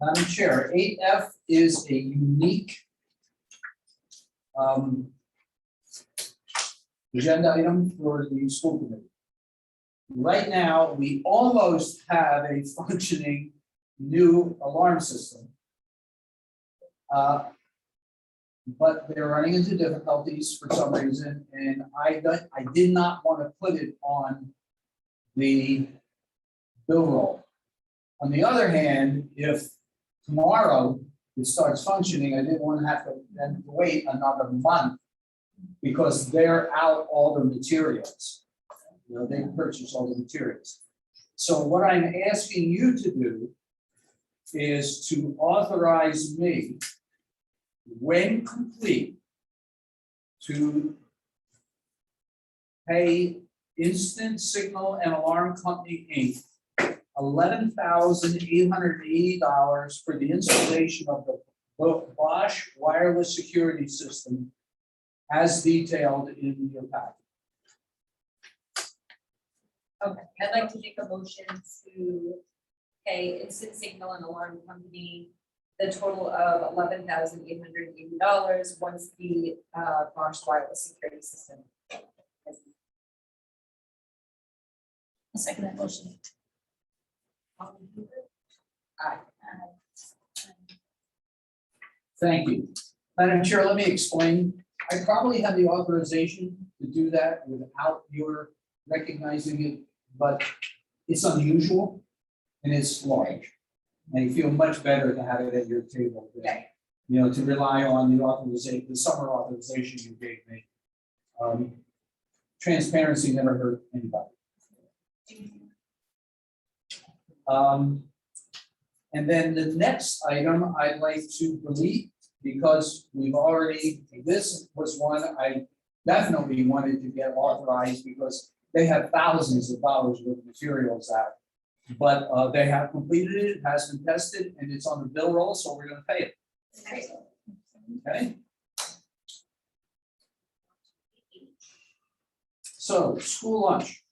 Madam Chair, 8F is a unique agenda item for the school committee. Right now, we almost have a functioning new alarm system. But they're running into difficulties for some reason, and I did not want to put it on the bill roll. On the other hand, if tomorrow it starts functioning, I didn't want to have to then wait another month because they're out all the materials. You know, they purchase all the materials. So what I'm asking you to do is to authorize me, when complete, to pay Instant Signal and Alarm Company, Inc. $11,880 for the installation of the Bosch wireless security system as detailed in your packet. Okay, I'd like to make a motion to pay Instant Signal and Alarm Company the total of $11,880 once the Bosch wireless security system. A second that motion. Aye. Thank you. Madam Chair, let me explain. I probably have the authorization to do that without your recognizing it, but it's unusual and it's large. And you feel much better to have it at your table than, Okay. you know, to rely on the authorization, the summer authorization you gave me. Transparency never hurt anybody. And then the next item I'd like to delete because we've already, this was one I definitely wanted to get authorized because they have thousands of dollars worth of materials out. But they have completed it, it has been tested, and it's on the bill roll, so we're gonna pay it, okay? So, school lunch.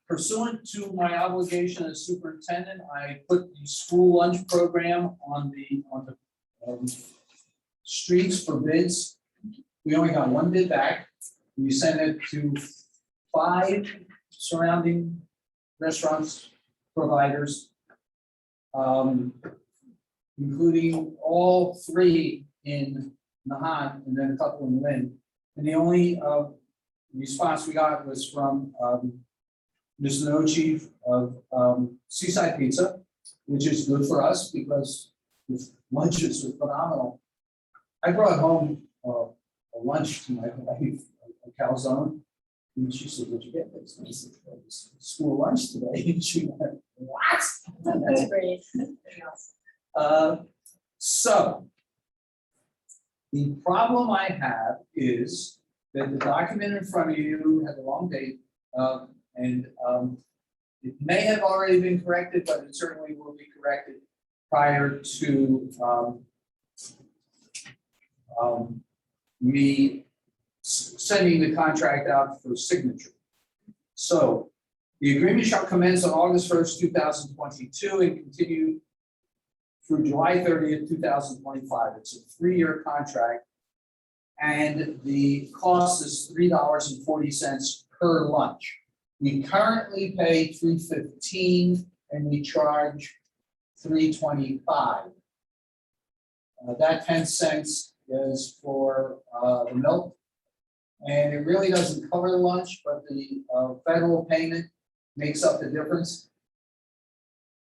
Pursuant to my obligation as superintendent, I put the school lunch program on the streets for bids. We only got one bid back. We sent it to 5 surrounding restaurants, providers, including all 3 in Nahant and then a couple in Lynn. And the only response we got was from Ms. Nochi of Seaside Pizza, which is good for us because the lunches are phenomenal. I brought home a lunch to my wife, a calzone, and she said, "What'd you get this?" And I said, "Well, it's school lunch today." And she went, "What?" That's great. So the problem I have is that the document in front of you had the wrong date, and it may have already been corrected, but it certainly will be corrected prior to me sending the contract out for signature. So the agreement shall commence on August 1st, 2022 and continue through July 30th, 2025. It's a 3-year contract. And the cost is $3.40 per lunch. We currently pay $3.15 and we charge $3.25. That 10 cents is for the milk. And it really doesn't cover the lunch, but the federal payment makes up the difference.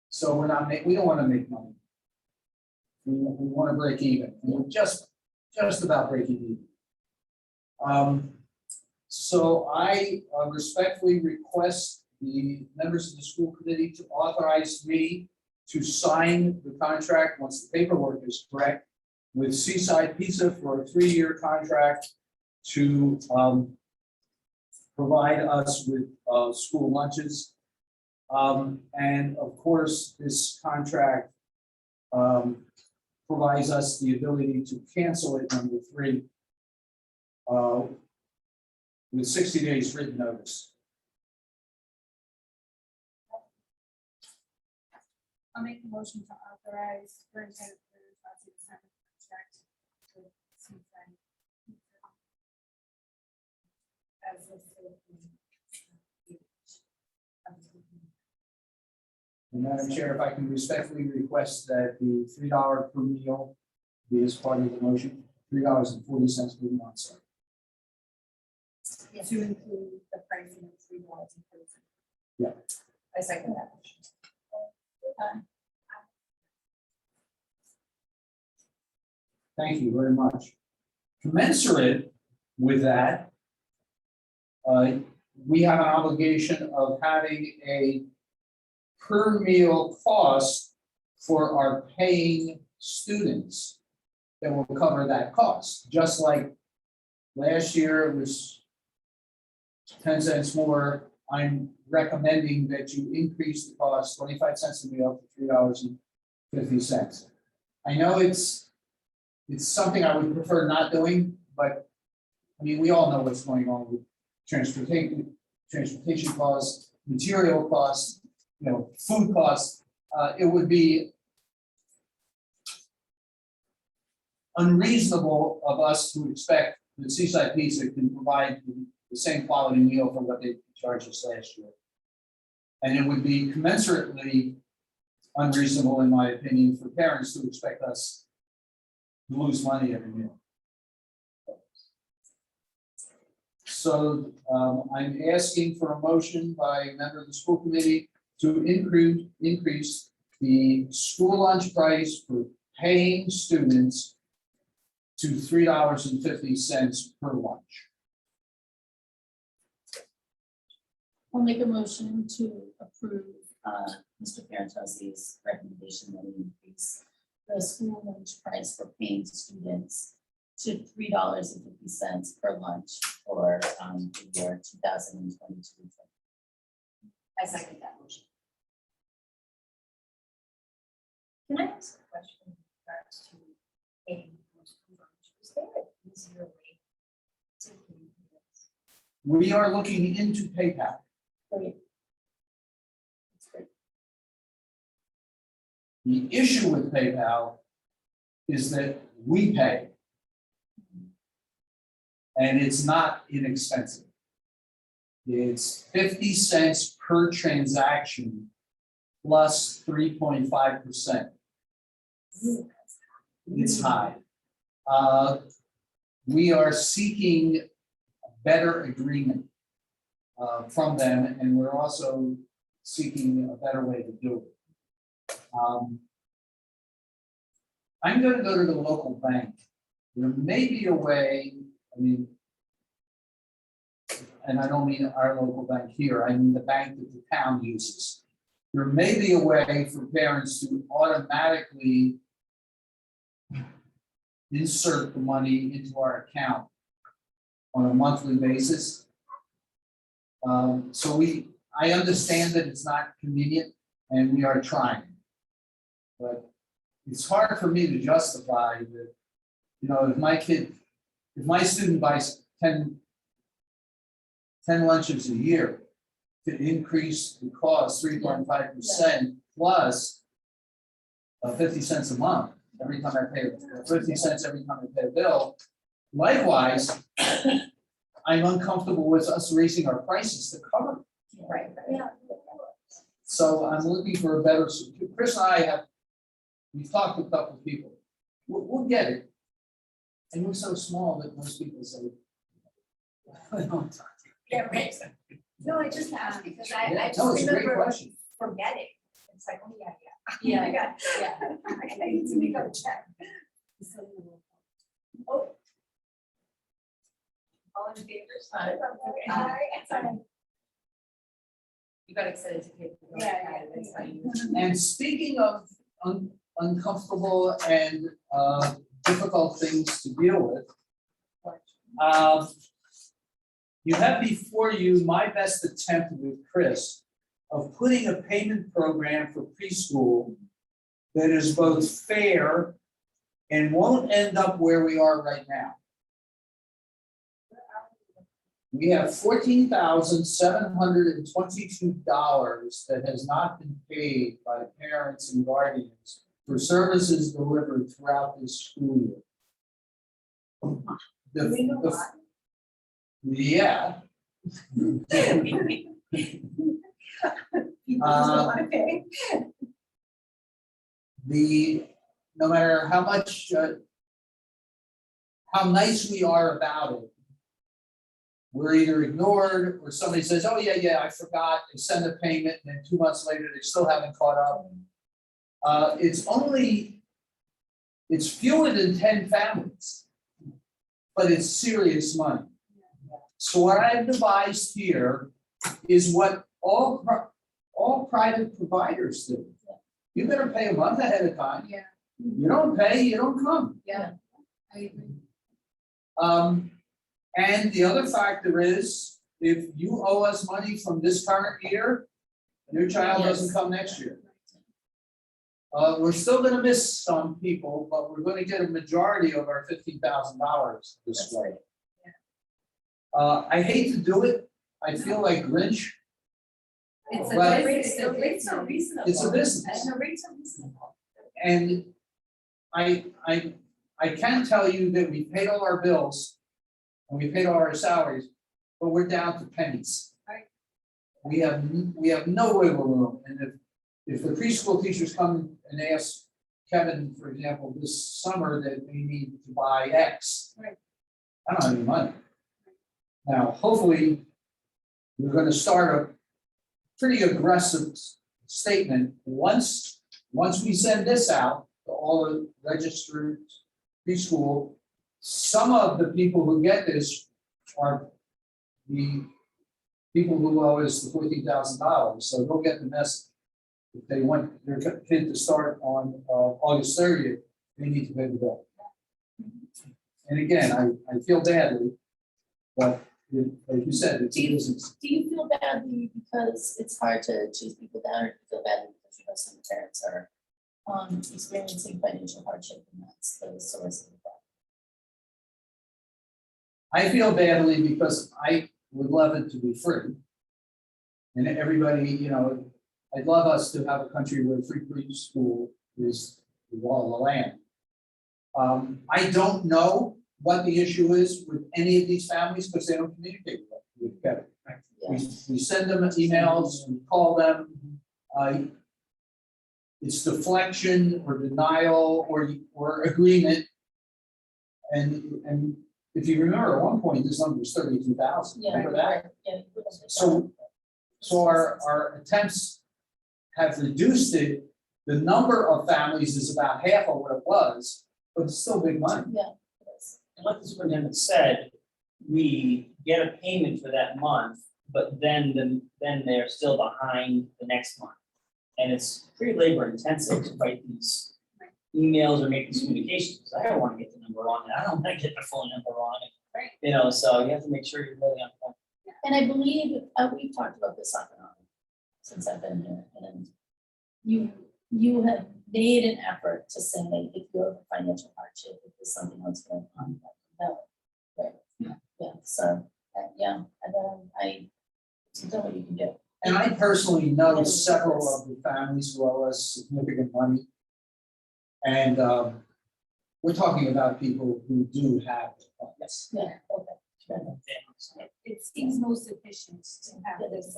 So we don't want to make money. We want to break even. And we're just about breaking even. So I respectfully request the members of the school committee to authorize me to sign the contract once the paperwork is correct with Seaside Pizza for a 3-year contract to provide us with school lunches. And of course, this contract provides us the ability to cancel it, number 3, with 60 days written notice. I'll make a motion to authorize superintendent to sign the contract with Seaside as listed in And Madam Chair, if I can respectfully request that the $3 per meal be as part of the motion, $3.40 per month, sorry. To include the pricing of $3.40. I second that. Thank you very much. Commensurate with that, we have an obligation of having a per meal cost for our paying students that will cover that cost, just like last year it was 10 cents more. I'm recommending that you increase the cost 25 cents a meal to $3.50. I know it's something I would prefer not doing, but I mean, we all know what's going on with transportation costs, material costs, food costs. It would be unreasonable of us to expect that Seaside Pizza can provide the same quality meal for what they charged us last year. And it would be commensurately unreasonable, in my opinion, for parents to expect us to lose money every meal. So I'm asking for a motion by a member of the school committee to increase the school lunch price for paying students to $3.50 per lunch. I'll make a motion to approve Mr. Parentosi's recommendation that we increase the school lunch price for paying students to $3.50 per lunch for the year 2022. I second that motion. Can I ask a question in regards to paying for school lunch? Is there an easier way to pay for this? We are looking into PayPal. Great. That's great. The issue with PayPal is that we pay. And it's not inexpensive. It's 50 cents per transaction plus 3.5%. It's high. We are seeking a better agreement from them, and we're also seeking a better way to do it. I'm going to go to the local bank. There may be a way, I mean, and I don't mean our local bank here, I mean the bank that the town uses. There may be a way for parents to automatically insert the money into our account on a monthly basis. I understand that it's not convenient and we are trying. But it's hard for me to justify that, if my student buys 10 lunches a year, to increase the cost 3.5% plus 50 cents a month every time I pay 50 cents every time I pay a bill. Likewise, I'm uncomfortable with us raising our prices to cover. Right. Yeah. So I'm looking for a better. Chris and we've talked to a couple of people. We'll get it. And we're so small that most people say, Yeah, right. No, I just asked because I Yeah, just no, it's a great remember question. forgetting. It's like, oh, yeah. Yeah, Oh my God. yeah. I need to make a check. Oh. All in favor? Aye. Aye. You got excited to pay. Yeah. That's fine. And speaking of uncomfortable and difficult things to deal with, you have before you my best attempt with Chris of putting a payment program for preschool that is both fair and won't end up where we are right now. We have $14,722 that has not been paid by parents and guardians for services delivered throughout this school year. Do we know why? Yeah. People just don't want to pay. No matter how much how nice we are about it, we're either ignored or somebody says, oh, yeah, I forgot, they send a payment, and then 2 months later, they still haven't caught up. It's fewer than 10 families, but it's serious money. So what I've devised here is what all private providers do. You better pay a month ahead of time. Yeah. You don't pay, you don't come. Yeah. I agree. And the other factor is, if you owe us money from this current year, and your child doesn't come next year. We're still gonna miss some people, but we're gonna get a majority of our $15,000 this way. I hate to do it, I feel like Grinch, It's Well, the rates are reasonable. it's a business. And the rates are reasonable. And I can tell you that we paid all our bills, and we paid all our salaries, but we're down to pennies. Right. We have no wiggle room, and if the preschool teachers come and ask Kevin, for example, this summer that they need to buy X. Right. I don't have any money. Now, hopefully, we're gonna start a pretty aggressive statement, once we send this out to all the registered preschool, some of the people who get this are the people who owe us the $14,000, so they'll get the message. If they want their kid to start on August 30th, they need to pay the bill. And again, I feel badly, but like you said, it's a business. Do you feel badly because it's hard to chase people down, or do you feel badly because you know some parents are experiencing financial hardship and that's the source of the problem? I feel badly because I would love it to be free. And everybody, I'd love us to have a country where free preschool is the law of the land. I don't know what the issue is with any of these families because they don't communicate with Kevin. We send them emails, we call them. It's deflection or denial or agreement. And if you remember, at one point, this number was 32,000. Yeah, Remember that? right, yeah. So our attempts have reduced it. The number of families is about half of what it was, but it's still big money. Yeah. it is. And like the superintendent said, we get a payment for that month, but then they're still behind the next month. And it's pretty labor intensive to write these emails or make these communications. I don't want to get the number wrong, and I don't want to get the phone number wrong. Right. So you have to make sure you're really on point. And I believe, we've talked about this off and on since I've been here, and you have made an effort to say, if you have a financial hardship, if there's something else going on, right? Yeah, so, and then I don't know what you can do. And I personally know several of the families who owe us significant money. And we're talking about people who do have it. Yes. Yeah, okay. Sure. It seems most efficient to have this.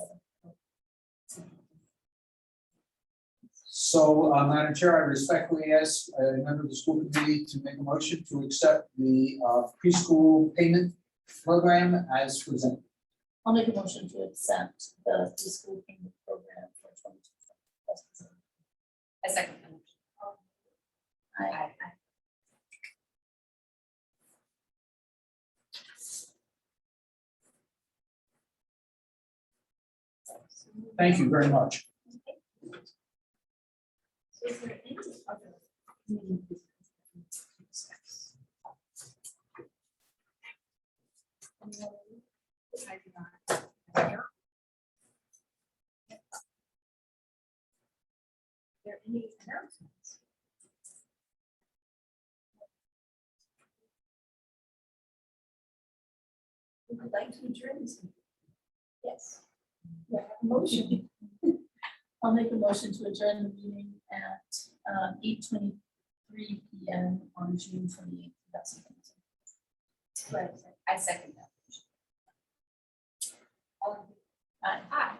So, Madam Chair, I respectfully ask a member of the school committee to make a motion to accept the preschool payment program as presented. I'll make a motion to accept the preschool payment program for 22. A second. Aye. Thank you very much. So is there any other community business? I do not. Are there any announcements? We would like to adjourn this meeting. Yes. Yeah, motion. I'll make a motion to adjourn the meeting at 8:23 p.m. on June 28th, 2022. Right, I second that. All in favor? Aye. Aye.